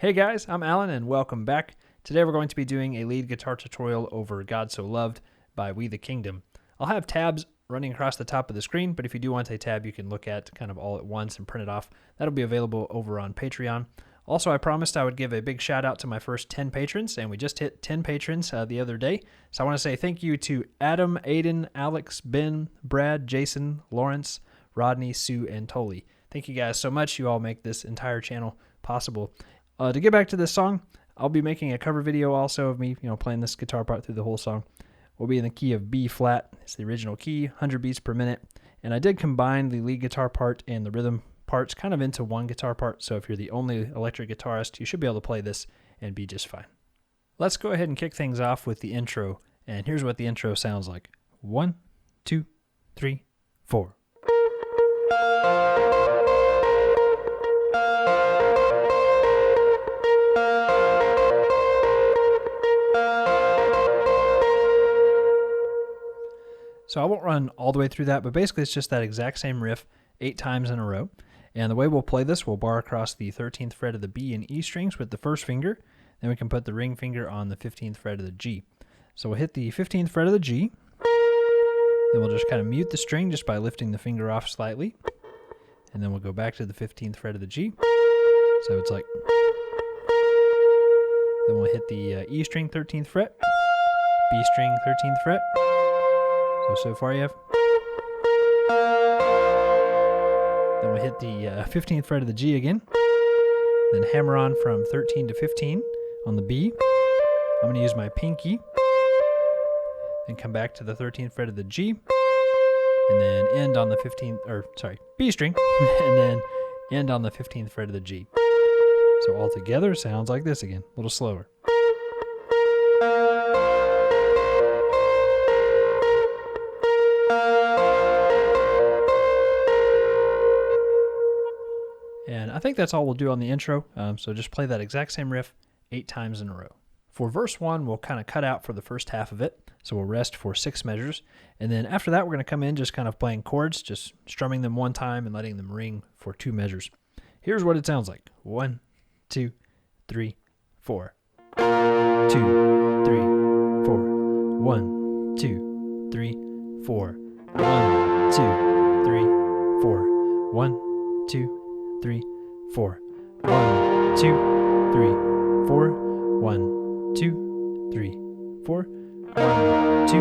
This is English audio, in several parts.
Hey guys, I'm Alan and welcome back. Today we're going to be doing a lead guitar tutorial over God So Loved by We the Kingdom. I'll have tabs running across the top of the screen, but if you do want a tab you can look at kind of all at once and print it off. That'll be available over on Patreon. Also, I promised I would give a big shout out to my first 10 patrons, and we just hit 10 patrons the other day. So I want to say thank you to Adam, Aiden, Alex, Ben, Brad, Jason, Lawrence, Rodney, Sue, and Tolly. Thank you guys so much. You all make this entire channel possible. To get back to this song, I'll be making a cover video also of me, playing this guitar part through the whole song. We'll be in the key of B flat. It's the original key, 100 beats per minute. And I did combine the lead guitar part and the rhythm parts kind of into one guitar part. So if you're the only electric guitarist, you should be able to play this and be just fine. Let's go ahead and kick things off with the intro. And here's what the intro sounds like. 1, 2, 3, 4. So I won't run all the way through that, but basically it's just that exact same riff 8 times in a row. And the way we'll play this, we'll bar across the 13th fret of the B and E strings with the first finger. Then we can put the ring finger on the 15th fret of the G. So we'll hit the 15th fret of the G. Then we'll just kind of mute the string just by lifting the finger off slightly. And then we'll go back to the 15th fret of the G. So it's like... Then we'll hit the E string 13th fret, B string 13th fret. So far you have. Then we'll hit the 15th fret of the G again. Then hammer on from 13 to 15 on the B. I'm going to use my pinky. Then come back to the 13th fret of the G. And then end on the B string. And then end on the 15th fret of the G. So all together sounds like this again, a little slower. And I think that's all we'll do on the intro, so just play that exact same riff 8 times in a row. For verse 1, we'll kind of cut out for the first half of it, so we'll rest for 6 measures, and then after that we're going to come in just kind of playing chords, just strumming them 1 time and letting them ring for 2 measures. Here's what it sounds like. 1, 2, 3, 4. 2, 3, 4. 1, 2, 3, 4. 1, 2, 3, 4. 1, 2, 3, 4. 1, 2, 3, 4. 1, 2, 3, 4. 1, 2,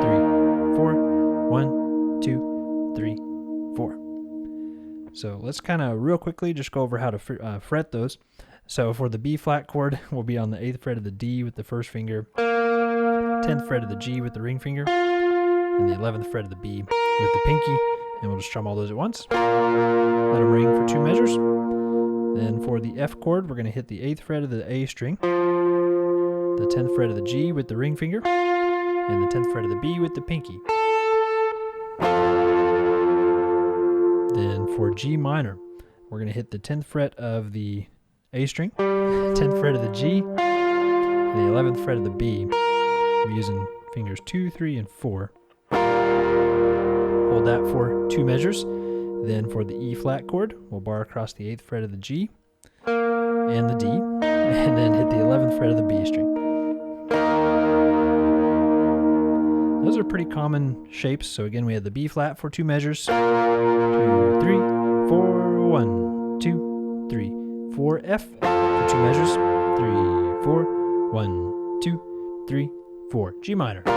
3, 4. 1, 2, 3, 4. So let's kind of real quickly just go over how to fret those. So for the B flat chord, we'll be on the 8th fret of the D with the first finger, 10th fret of the G with the ring finger, and the 11th fret of the B with the pinky. And we'll just strum all those at once. Let them ring for 2 measures. Then for the F chord, we're going to hit the 8th fret of the A string, the 10th fret of the G with the ring finger, and the 10th fret of the B with the pinky. Then for G minor, we're going to hit the 10th fret of the A string, 10th fret of the G, and the 11th fret of the B. I'm using fingers 2, 3, and 4. Hold that for 2 measures. Then for the E flat chord, we'll bar across the 8th fret of the G and the D, and then hit the 11th fret of the B string. Those are pretty common shapes. So again, we had the B flat for 2 measures. 2, 3, 4, 1, 2, 3, 4. F for 2 measures. 3, 4, 1, 2, 3, 4. G minor. 2,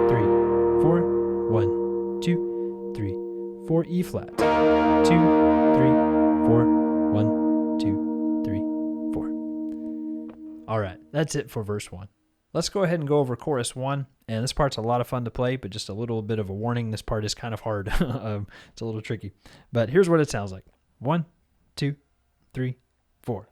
3, 4, 1, 2, 3, 4. E flat. 2, 3, 4, 1, 2, 3, 4. All right, that's it for verse 1. Let's go ahead and go over chorus 1. And this part's a lot of fun to play, but just a little bit of a warning. This part is kind of hard. It's a little tricky. But here's what it sounds like. 1, 2, 3, 4.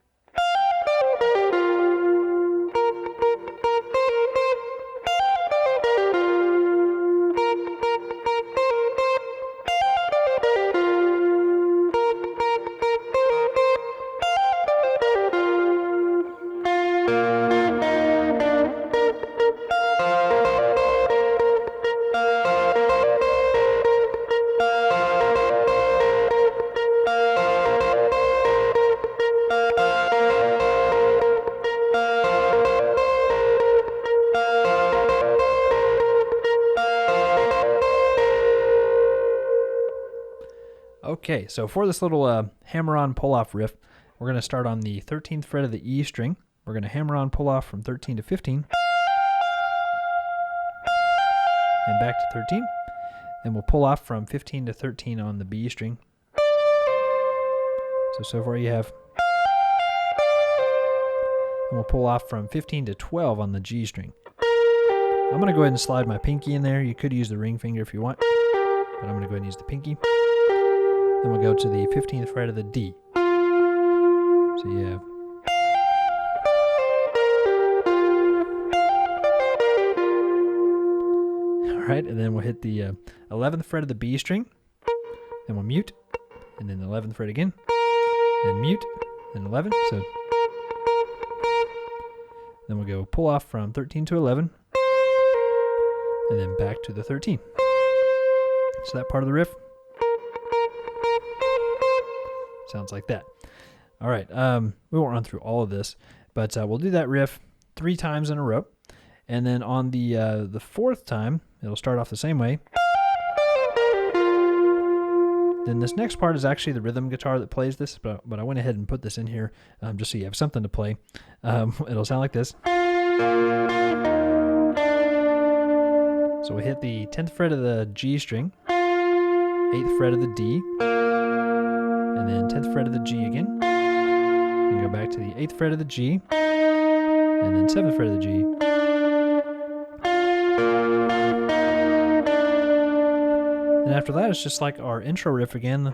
Okay, so for this little hammer-on pull-off riff, we're going to start on the 13th fret of the E string. We're going to hammer-on pull-off from 13 to 15. And back to 13. Then we'll pull off from 15 to 13 on the B string. So far you have. And we'll pull off from 15 to 12 on the G string. I'm going to go ahead and slide my pinky in there. You could use the ring finger if you want, but I'm going to go ahead and use the pinky. Then we'll go to the 15th fret of the D. So you have. Alright, and then we'll hit the 11th fret of the B string. Then we'll mute, and then the 11th fret again. Then mute, then 11. So then we'll go pull off from 13 to 11. And then back to the 13. So that part of the riff sounds like that. All right, we won't run through all of this, but we'll do that riff 3 times in a row. And then on the fourth time, it'll start off the same way. Then this next part is actually the rhythm guitar that plays this, but I went ahead and put this in here just so you have something to play. It'll sound like this. So we hit the 10th fret of the G string, 8th fret of the D, and then 10th fret of the G again. Then go back to the 8th fret of the G, and then 7th fret of the G. And after that, it's just like our intro riff again.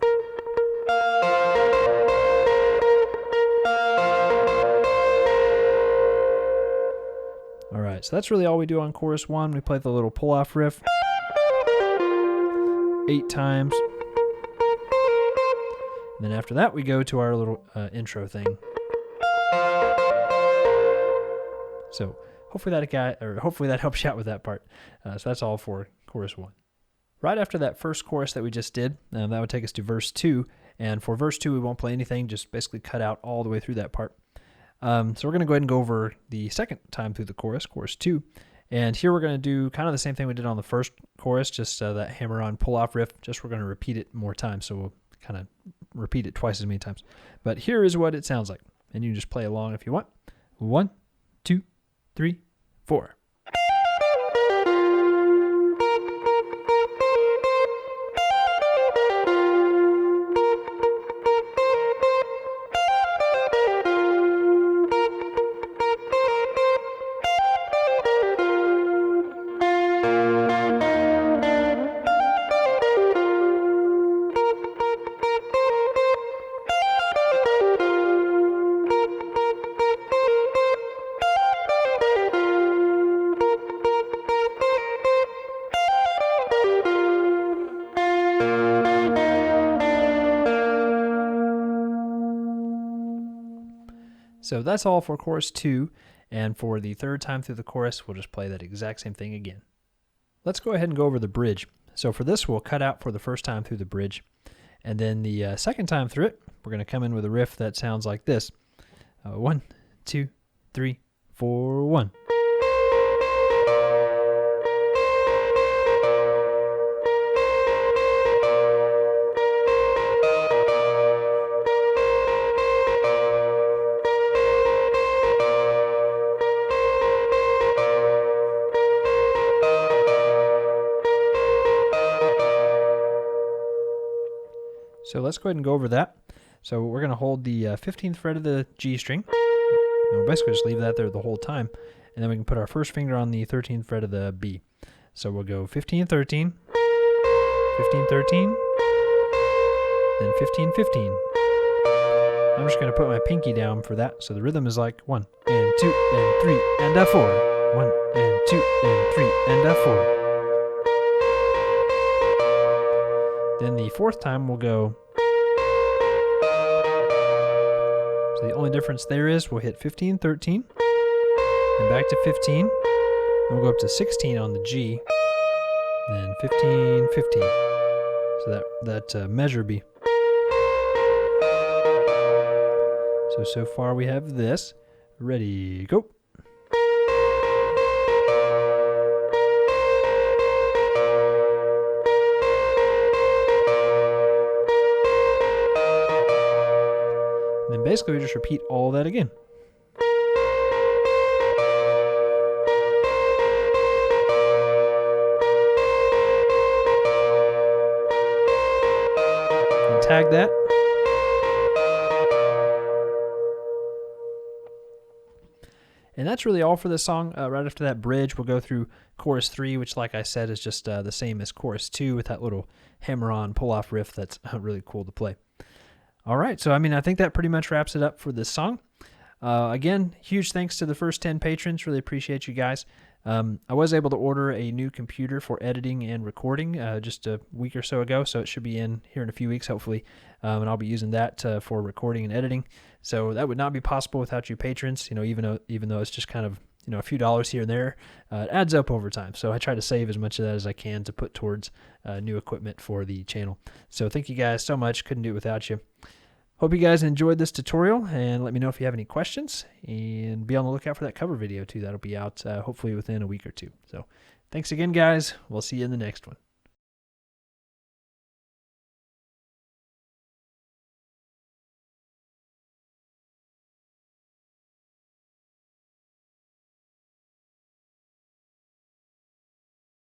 Alright, so that's really all we do on chorus 1. We play the little pull-off riff 8 times. And then after that, we go to our little intro thing. So hopefully that helps you out with that part. So that's all for chorus 1. Right after that first chorus that we just did, that would take us to verse 2. And for verse 2, we won't play anything, just basically cut out all the way through that part. So we're going to go ahead and go over the second time through the chorus, chorus 2. And here we're going to do kind of the same thing we did on the first chorus, just that hammer-on pull-off riff, just we're going to repeat it more times, so we'll kind of repeat it twice as many times. But here is what it sounds like, and you can just play along if you want. 1, 2, 3, 4. So that's all for chorus 2, and for the third time through the chorus, we'll just play that exact same thing again. Let's go ahead and go over the bridge. So for this, we'll cut out for the first time through the bridge, and then the second time through it, we're going to come in with a riff that sounds like this. 1, 2, 3, 4, 1. So let's go ahead and go over that. So we're going to hold the 15th fret of the G string. And we'll basically just leave that there the whole time. And then we can put our first finger on the 13th fret of the B. So we'll go 15, 13, 15, 13, then 15, 15. I'm just going to put my pinky down for that. So the rhythm is like 1 and 2 and 3 and a 4. 1 and 2 and 3 and a 4. Then the fourth time we'll go. So the only difference there is we'll hit 15, 13, and back to 15, and we'll go up to 16 on the G, then 15, 15. So that measure B. So far we have this. Ready, go. And then basically we just repeat all that again. And tag that. And that's really all for this song. Right after that bridge, we'll go through chorus 3, which, like I said, is just the same as chorus 2 with that little hammer-on pull-off riff that's really cool to play. All right, so I think that pretty much wraps it up for this song. Again, huge thanks to the first 10 patrons. Really appreciate you guys. I was able to order a new computer for editing and recording just a week or so ago, so it should be in here in a few weeks, hopefully, and I'll be using that for recording and editing. So that would not be possible without you patrons. Even though it's just kind of a few dollars here and there, it adds up over time. So I try to save as much of that as I can to put towards new equipment for the channel. So thank you guys so much. Couldn't do it without you. Hope you guys enjoyed this tutorial, and let me know if you have any questions, and be on the lookout for that cover video too. That'll be out hopefully within a week or two. So thanks again, guys. We'll see you in the next one.